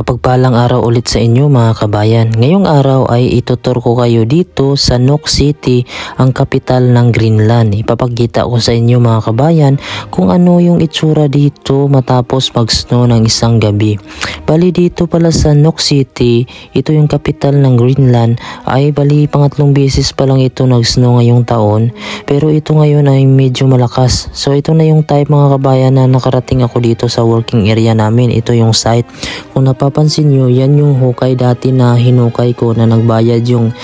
Mapagpalang araw ulit sa inyo mga kabayan. Ngayong araw ay itutur ko kayo dito sa Nuuk City, ang kapital ng Greenland. Ipapakita ko sa inyo mga kabayan kung ano yung itsura dito matapos mag-snow ng isang gabi. Bali dito pala sa Nuuk City, ito yung kapital ng Greenland, ay bali pangatlong beses pa lang ito nag-snow ngayong taon. Pero ito ngayon ay medyo malakas. So ito na yung type mga kabayan na nakarating ako dito sa working area namin. Ito yung site. Kung napapansin nyo, yan yung hukay dati na hinukay ko na nagbayad yung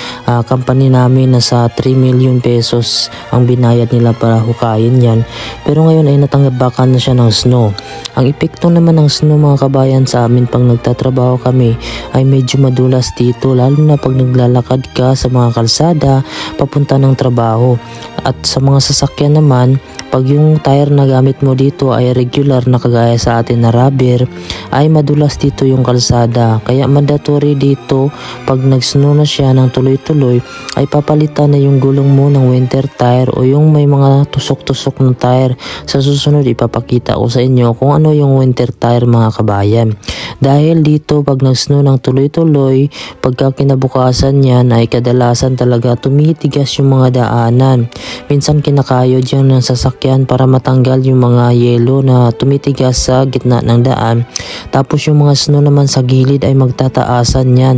company namin na sa 3 million pesos ang binayad nila para hukayin yan. Pero ngayon ay natanggabakan na siya ng snow. Ang epekto naman ng snow mga kabayan sa amin pag nagtatrabaho kami ay medyo madulas dito, lalo na pag naglalakad ka sa mga kalsada papunta ng trabaho. At sa mga sasakyan naman, pag yung tire na gamit mo dito ay regular na kagaya sa atin na rubber, ay madulas dito yung kalsada. Kaya mandatory dito pag nag-snow na siya ng tuloy-tuloy ay papalitan na yung gulong mo ng winter tire o yung may mga tusok-tusok ng tire. Sa susunod ipapakita ko sa inyo kung ano yung winter tire mga kabayan. Dahil dito pag nag-snow ng tuloy-tuloy, pagka kinabukasan yan ay kadalasan talaga tumitigas yung mga daanan. Minsan kinakayod yan ng sasakyan para matanggal yung mga yelo na tumitigas sa gitna ng daan. Tapos yung mga snow naman sa gilid ay magtataasan yan.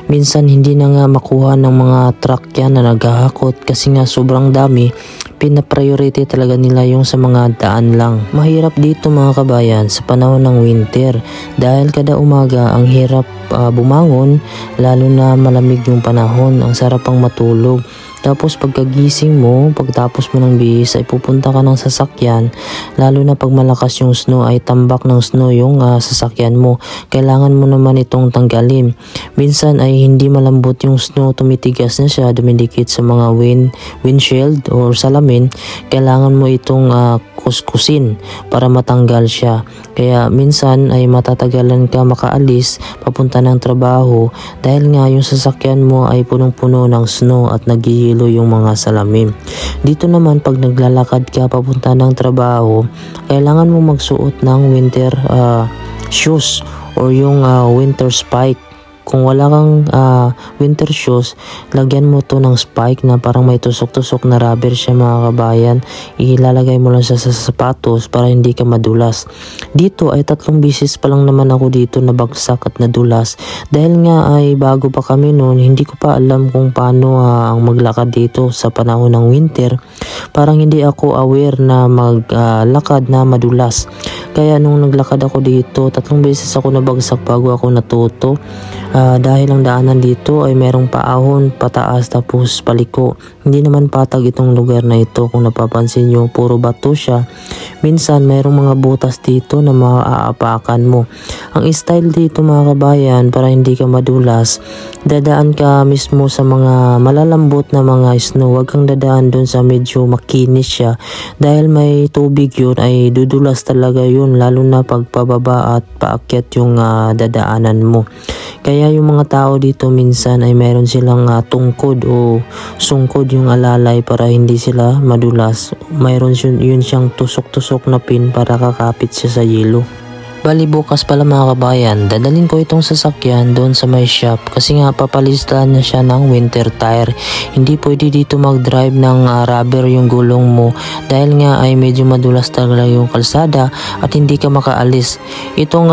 Minsan hindi na nga makuha ng mga truck yan na naghahakot kasi nga sobrang dami. Pina-priority talaga nila yung sa mga daan lang. Mahirap dito mga kabayan sa panahon ng winter dahil kada umaga ang hirap bumangon, lalo na malamig yung panahon, ang sarap pang matulog. Tapos pagkagising mo, pagtapos mo ng bihis ay pupunta ka ng sasakyan, lalo na pag malakas yung snow ay tambak ng snow yung sasakyan mo. Kailangan mo naman itong tanggalin. Minsan ay hindi malambot yung snow, tumitigas na siya, dumidikit sa mga windshield or salamin. Kailangan mo itong kuskusin para matanggal siya. Kaya minsan ay matatagalan ka makaalis papunta ng trabaho dahil nga yung sasakyan mo ay punong-puno ng snow at naghihilo yung mga salamin. Dito naman pag naglalakad ka papunta ng trabaho, kailangan mo magsuot ng winter shoes or yung winter spike. Kung wala kang winter shoes, lagyan mo to ng spike na parang may tusok-tusok na rubber siya mga kabayan. Ilalagay mo lang siya sa sapatos para hindi ka madulas. Dito ay 3 beses pa lang naman ako dito nabagsak at nadulas. Dahil nga ay bago pa kami noon, hindi ko pa alam kung paano ang maglakad dito sa panahon ng winter. Parang hindi ako aware na maglakad na madulas. Kaya nung naglakad ako dito, 3 beses ako nabagsak bago ako natuto. Dahil ang daanan dito ay merong paahon, pataas tapos paliko. Hindi naman patag itong lugar na ito. Kung napapansin nyo, puro bato siya. Minsan merong mga butas dito na maaapakan mo. Ang style dito mga kabayan, para hindi ka madulas, dadaan ka mismo sa mga malalambot na mga snow. Huwag kang dadaan dun sa medyo makinis siya. Dahil may tubig yun ay dudulas talaga yun, lalo na pagpababa at paakyat yung dadaanan mo. Kaya yung mga tao dito minsan ay meron silang tungkod o sungkod yung alalay para hindi sila madulas. Mayroon yun siyang tusok-tusok na pin para kakapit siya sa yelo. Bali bukas pala mga kabayan, dadalhin ko itong sasakyan doon sa may shop kasi nga papalistahan na siya ng winter tire. Hindi pwede dito mag-drive ng rubber yung gulong mo dahil nga ay medyo madulas talaga yung kalsada at hindi ka makaalis. Itong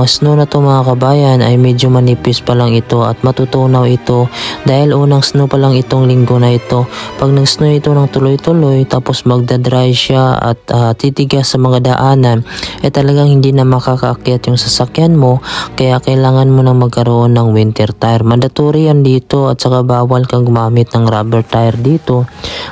snow na to mga kabayan ay medyo manipis pa lang ito at matutunaw ito dahil unang snow pa lang itong linggo na ito. Pag nag-snow ito ng tuloy-tuloy tapos magdadry siya at titigas sa mga daanan, talagang hindi na makakaakyat yung sasakyan mo, kaya kailangan mo na magkaroon ng winter tire. Mandatory yan dito at saka bawal kang gumamit ng rubber tire dito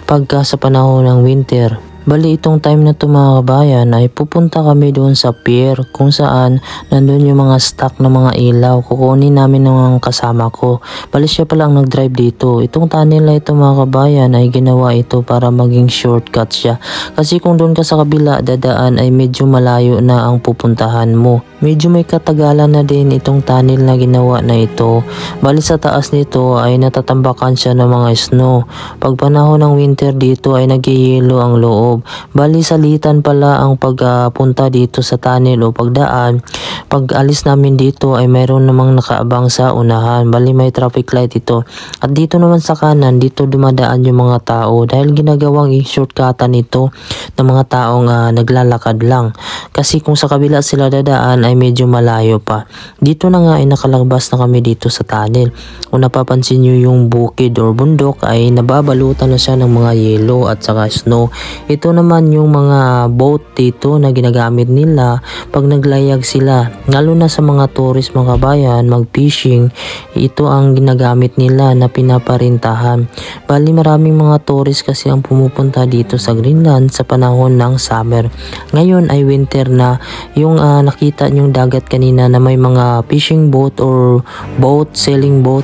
pagka sa panahon ng winter. Bali itong time na to mga kabayan ay pupunta kami doon sa pier kung saan nandun yung mga stock na mga ilaw. Kukunin namin ng kasama ko. Bali siya palang nag-drive dito. Itong tunnel na ito mga kabayan ay ginawa ito para maging shortcut siya. Kasi kung doon ka sa kabila dadaan ay medyo malayo na ang pupuntahan mo. Medyo may katagalan na din itong tunnel na ginawa na ito. Bali sa taas nito ay natatambakan siya ng mga snow. Pag panahon ng winter dito ay nagyayelo ang loob. Bali salitan pala ang pagpunta dito sa tunnel o pagdaan. Pag alis namin dito ay mayroon namang nakaabang sa unahan. Bali may traffic light ito. At dito naman sa kanan, dito dumadaan yung mga tao dahil ginagawang shortcutan ito ng mga taong naglalakad lang. Kasi kung sa kabila sila dadaan ay medyo malayo pa. Dito na nga ay nakalabas na kami dito sa tunnel. Kung napapansin nyo yung bukid or bundok ay nababalutan na siya ng mga yelo at saka snow. Ito naman yung mga boat dito na ginagamit nila pag naglayag sila. Lalo na sa mga tourist mga kabayan, mag-fishing, ito ang ginagamit nila na pinaparintahan. Bali maraming mga tourist kasi ang pumupunta dito sa Greenland sa panahon ng summer. Ngayon ay winter na. Yung nakita yung dagat kanina na may mga fishing boat or boat, sailing boat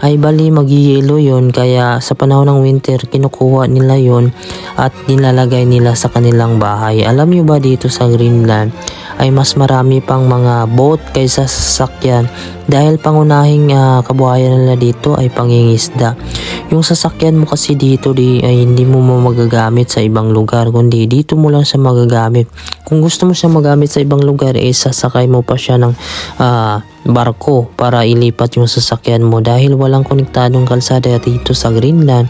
ay bali magyiyelo yon, kaya sa panahon ng winter kinukuha nila yon at nilalagay nila sa kanilang bahay. Alam nyo ba dito sa Greenland ay mas marami pang mga boat kaysa sasakyan dahil pangunahing kabuhayan nila dito ay pangingisda. Yung sasakyan mo kasi dito ay hindi mo magagamit sa ibang lugar, kundi dito mo lang siya magagamit. Kung gusto mo siya magamit sa ibang lugar sasakay mo pa siya ng barko para ilipat yung sasakyan mo dahil walang konektadong kalsada dito sa Greenland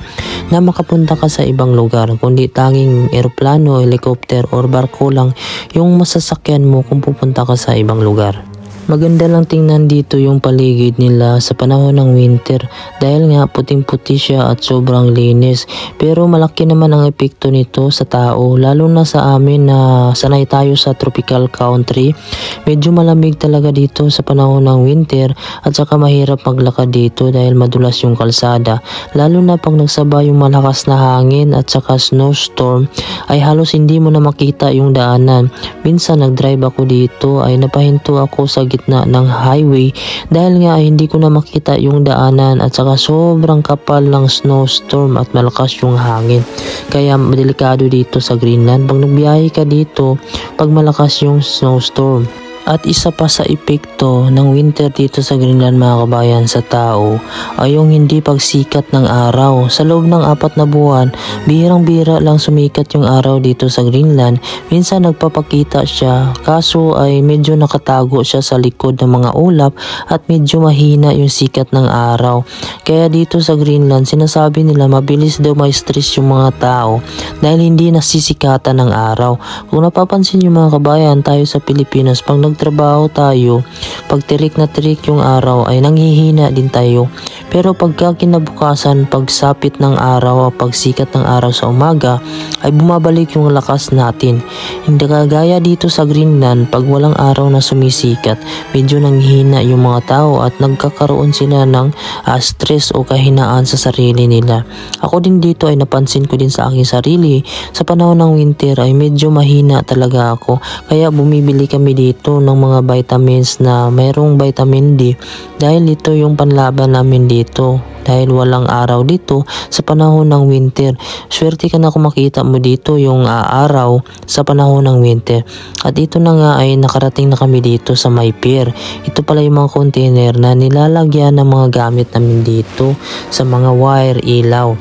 na makapunta ka sa ibang lugar, kundi tanging eroplano, helicopter or barko lang yung masasakyan mo kung pupunta ka sa ibang lugar. Maganda lang tingnan dito yung paligid nila sa panahon ng winter dahil nga puting-puti siya at sobrang linis. Pero malaki naman ang epekto nito sa tao, lalo na sa amin na sanay tayo sa tropical country. Medyo malamig talaga dito sa panahon ng winter at saka mahirap maglakad dito dahil madulas yung kalsada. Lalo na pag nagsabay yung malakas na hangin at saka snowstorm ay halos hindi mo na makita yung daanan. Minsan nag-drive ako dito ay napahinto ako sa gitna ng highway dahil nga ay hindi ko na makita yung daanan at saka sobrang kapal ng snowstorm at malakas yung hangin. Kaya delikado dito sa Greenland pag nagbiyahe ka dito pag malakas yung snowstorm. At isa pa sa epekto ng winter dito sa Greenland mga kabayan sa tao ay yung hindi pagsikat ng araw. Sa loob ng 4 na buwan, bihirang-bihira lang sumikat yung araw dito sa Greenland. Minsan nagpapakita siya, kaso ay medyo nakatago siya sa likod ng mga ulap at medyo mahina yung sikat ng araw. Kaya dito sa Greenland, sinasabi nila mabilis daw ma-stress yung mga tao dahil hindi nasisikatan ng araw. Kung napapansin yung mga kabayan, tayo sa Pilipinas, pag nagtrabaho tayo, pag tirik na tirik yung araw ay nanghihina din tayo. Pero pagka kinabukasan, pagsapit ng araw, pagsikat ng araw sa umaga, ay bumabalik yung lakas natin. Hindi kagaya dito sa Greenland, pag walang araw na sumisikat, medyo nanghihina yung mga tao at nagkakaroon sila ng stress o kahinaan sa sarili nila. Ako din dito ay napansin ko din sa aking sarili, sa panahon ng winter ay medyo mahina talaga ako. Kaya bumibili kami dito ng mga vitamins na mayroong vitamin D dahil ito yung panlaban namin dito dahil walang araw dito sa panahon ng winter. Swerte ka na kung makita mo dito yung araw sa panahon ng winter. At ito na nga ay nakarating na kami dito sa may pier. Ito pala yung mga container na nilalagyan ng mga gamit namin dito sa mga wire, ilaw.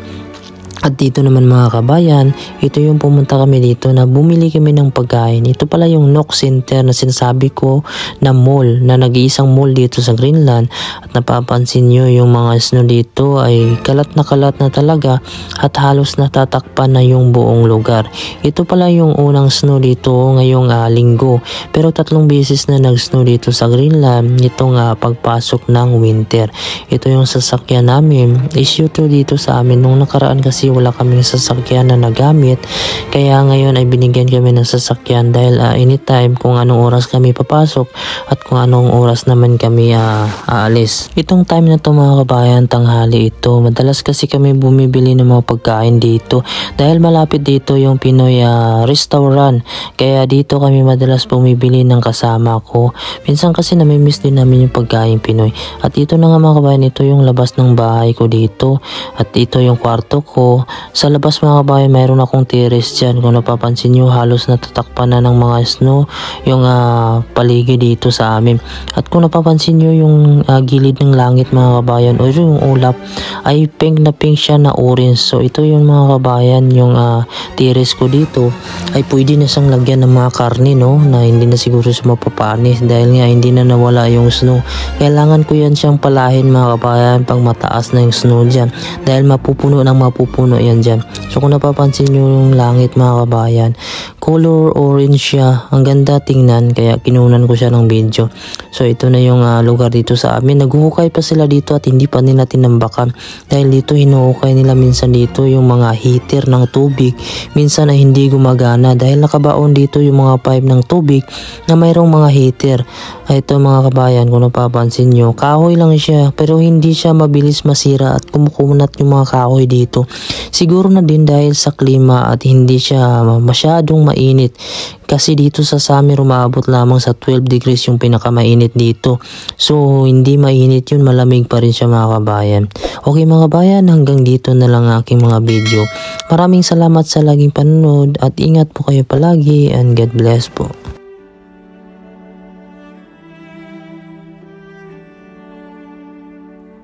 At dito naman mga kabayan, ito yung pumunta kami dito na bumili kami ng pagkain. Ito pala yung Nook Center na sinasabi ko na mall, na nag-iisang mall dito sa Greenland. At napapansin nyo yung mga snow dito ay kalat na talaga at halos natatakpan na yung buong lugar. Ito pala yung unang snow dito ngayong linggo. Pero 3 beses na nag-snow dito sa Greenland nitong pagpasok ng winter. Ito yung sasakyan namin. Issue to dito sa amin nung nakaraan kasi wala kaming sasakyan na nagamit, kaya ngayon ay binigyan kami ng sasakyan dahil anytime kung anong oras kami papasok at kung anong oras naman kami aalis. Itong time na to mga kabayan, tanghali ito. Madalas kasi kami bumibili ng mga pagkain dito dahil malapit dito yung Pinoy restaurant, kaya dito kami madalas bumibili ng kasama ko. Minsan kasi namimiss din namin yung pagkain Pinoy. At ito na nga mga kabayan, ito yung labas ng bahay ko dito at ito yung kwarto ko. sa labas mga kabayan, mayroon akong terrace dyan. Kung napapansin nyo, halos natatakpan na ng mga snow yung paligid dito sa amin. At kung napapansin nyo yung gilid ng langit mga kabayan, o yung ulap ay pink na pink siya na orange. So ito yung mga kabayan, yung terrace ko dito ay pwede na siyang lagyan ng mga karne, no, na hindi na siguro siya mapapanis dahil nga hindi na nawala yung snow. Kailangan ko yan siyang palahin mga kabayan pang mataas na yung snow dyan dahil mapupuno yan dyan. So kung napapansin nyo yung langit mga kabayan, color orange siya, ang ganda tingnan, kaya kinunan ko siya ng video. So ito na yung lugar dito sa amin. Naghuhukay pa sila dito at hindi pa nila tinambakan dahil dito hinuhukay nila minsan dito yung mga heater ng tubig, minsan ay hindi gumagana dahil nakabaon dito yung mga pipe ng tubig na mayroong mga heater. Ito mga kabayan, kung napapansin nyo, kahoy lang siya pero hindi siya mabilis masira at kumukunat yung mga kahoy dito. Siguro na din dahil sa klima at hindi siya masyadong mainit kasi dito sa summer umabot lamang sa 12 degrees yung pinakamainit dito. So hindi mainit yun, malamig pa rin siya mga kabayan. Okay mga kabayan, hanggang dito na lang aking mga video. Maraming salamat sa laging panonood at ingat po kayo palagi and God bless po.